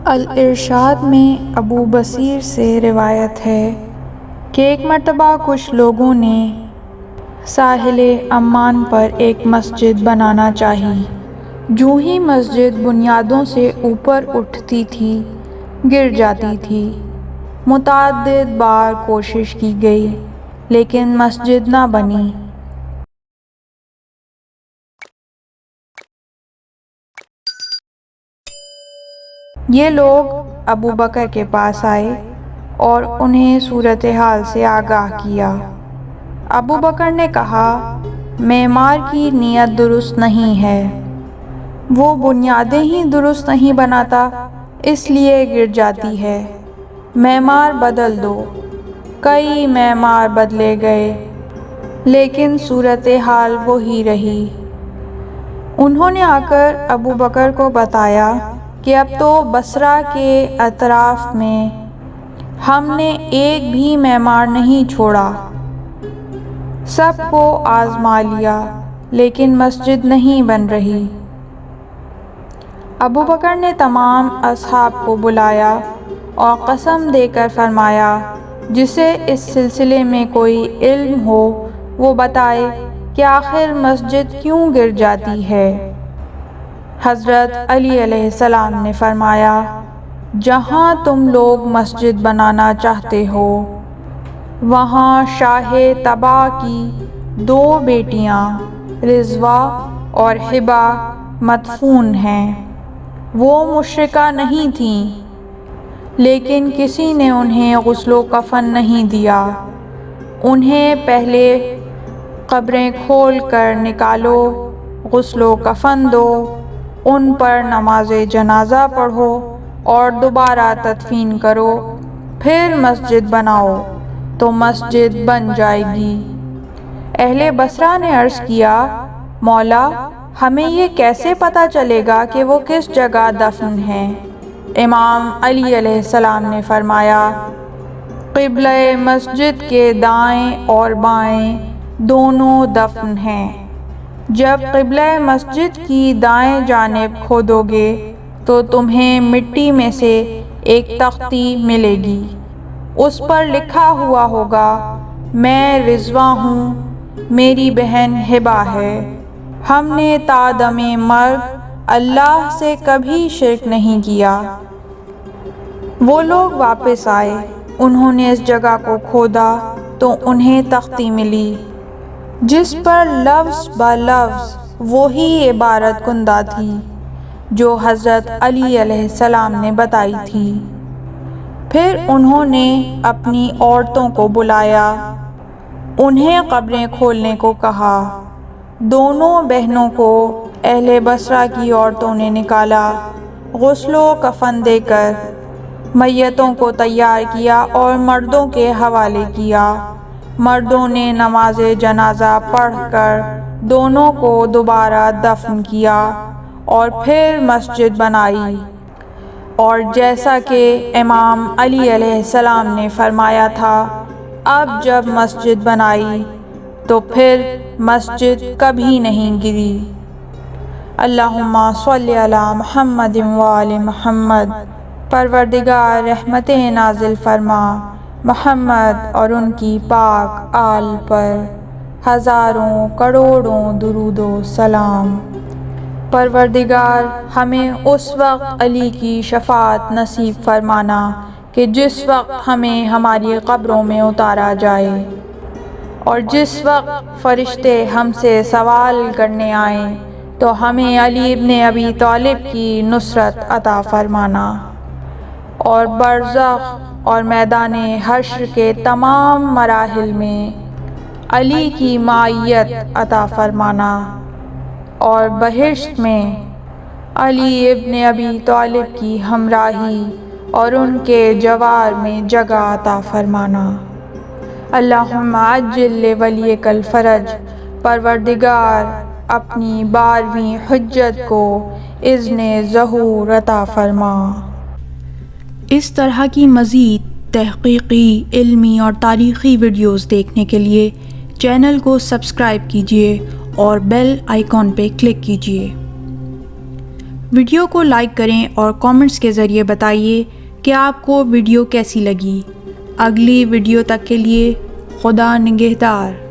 الارشاد میں ابو بصیر سے روایت ہے کہ ایک مرتبہ کچھ لوگوں نے ساحل عمان پر ایک مسجد بنانا چاہی۔ جو ہی مسجد بنیادوں سے اوپر اٹھتی تھی گر جاتی تھی۔ متعدد بار کوشش کی گئی لیکن مسجد نہ بنی۔ یہ لوگ ابو بکر کے پاس آئے اور انہیں صورتحال سے آگاہ کیا۔ ابو بکر نے کہا، معمار کی نیت درست نہیں ہے، وہ بنیادیں ہی درست نہیں بناتا اس لیے گر جاتی ہے، معمار بدل دو۔ کئی معمار بدلے گئے لیکن صورتحال وہی رہی۔ انہوں نے آ کر ابو بکر کو بتایا کہ اب تو بصرہ کے اطراف میں ہم نے ایک بھی معمار نہیں چھوڑا، سب کو آزما لیا لیکن مسجد نہیں بن رہی۔ ابو بکر نے تمام اصحاب کو بلایا اور قسم دے کر فرمایا، جسے اس سلسلے میں کوئی علم ہو وہ بتائے کہ آخر مسجد کیوں گر جاتی ہے۔ حضرت علی علیہ السلام نے فرمایا، جہاں تم لوگ مسجد بنانا چاہتے ہو وہاں شاہ طبع کی 2 بیٹیاں رضوہ اور ہبہ مدفون ہیں۔ وہ مشرکہ نہیں تھیں لیکن کسی نے انہیں غسل و کفن نہیں دیا۔ انہیں پہلے قبریں کھول کر نکالو، غسل و کفن دو، ان پر نماز جنازہ پڑھو اور دوبارہ تدفین کرو، پھر مسجد بناؤ تو مسجد بن جائے گی۔ اہل بصرہ نے عرض کیا، مولا ہمیں یہ کیسے پتہ چلے گا کہ وہ کس جگہ دفن ہیں؟ امام علی علیہ السلام نے فرمایا، قبلہ مسجد کے دائیں اور بائیں دونوں دفن ہیں۔ جب قبلہ مسجد کی دائیں جانب کھودو گے تو تمہیں مٹی میں سے ایک تختی ملے گی، اس پر لکھا ہوا ہوگا، میں رضوہ ہوں، میری بہن ہبہ ہے، ہم نے تا دم مرگ اللہ سے کبھی شرک نہیں کیا۔ وہ لوگ واپس آئے، انہوں نے اس جگہ کو کھودا تو انہیں تختی ملی جس پر لفظ بلفظ وہی عبارت کندہ تھی جو حضرت علی علیہ السلام نے بتائی تھی۔ پھر انہوں نے اپنی عورتوں کو بلایا، انہیں قبریں کھولنے کو کہا۔ دونوں بہنوں کو اہل بصرہ کی عورتوں نے نکالا، غسل و کفن دے کر میتوں کو تیار کیا اور مردوں کے حوالے کیا۔ مردوں نے نماز جنازہ پڑھ کر دونوں کو دوبارہ دفن کیا اور پھر مسجد بنائی، اور جیسا کہ امام علی علیہ السلام نے فرمایا تھا، اب جب مسجد بنائی تو پھر مسجد کبھی نہیں گری۔ اللہم صلی علی محمد وآل محمد۔ پروردگار رحمتیں نازل فرما محمد اور ان کی پاک آل پر ہزاروں کروڑوں درود و سلام۔ پروردگار ہمیں اس وقت علی کی شفاعت نصیب فرمانا کہ جس وقت ہمیں ہماری قبروں میں اتارا جائے اور جس وقت فرشتے ہم سے سوال کرنے آئیں تو ہمیں علی ابن ابی طالب کی نصرت عطا فرمانا، اور برزخ اور میدان حشر کے تمام مراحل میں علی کی معیت عطا فرمانا، اور بہشت میں علی ابن ابی طالب کی ہمراہی اور ان کے جوار میں جگہ عطا فرمانا۔ اللہم عجل لولیک الفرج۔ پروردگار اپنی 12ویں حجت کو اذن ظہور عطا فرما۔ اس طرح کی مزید تحقیقی، علمی اور تاریخی ویڈیوز دیکھنے کے لیے چینل کو سبسکرائب کیجیے اور بیل آئیکن پہ کلک کیجیے۔ ویڈیو کو لائک کریں اور کامنٹس کے ذریعے بتائیے کہ آپ کو ویڈیو کیسی لگی۔ اگلی ویڈیو تک کے لیے خدا نگہدار۔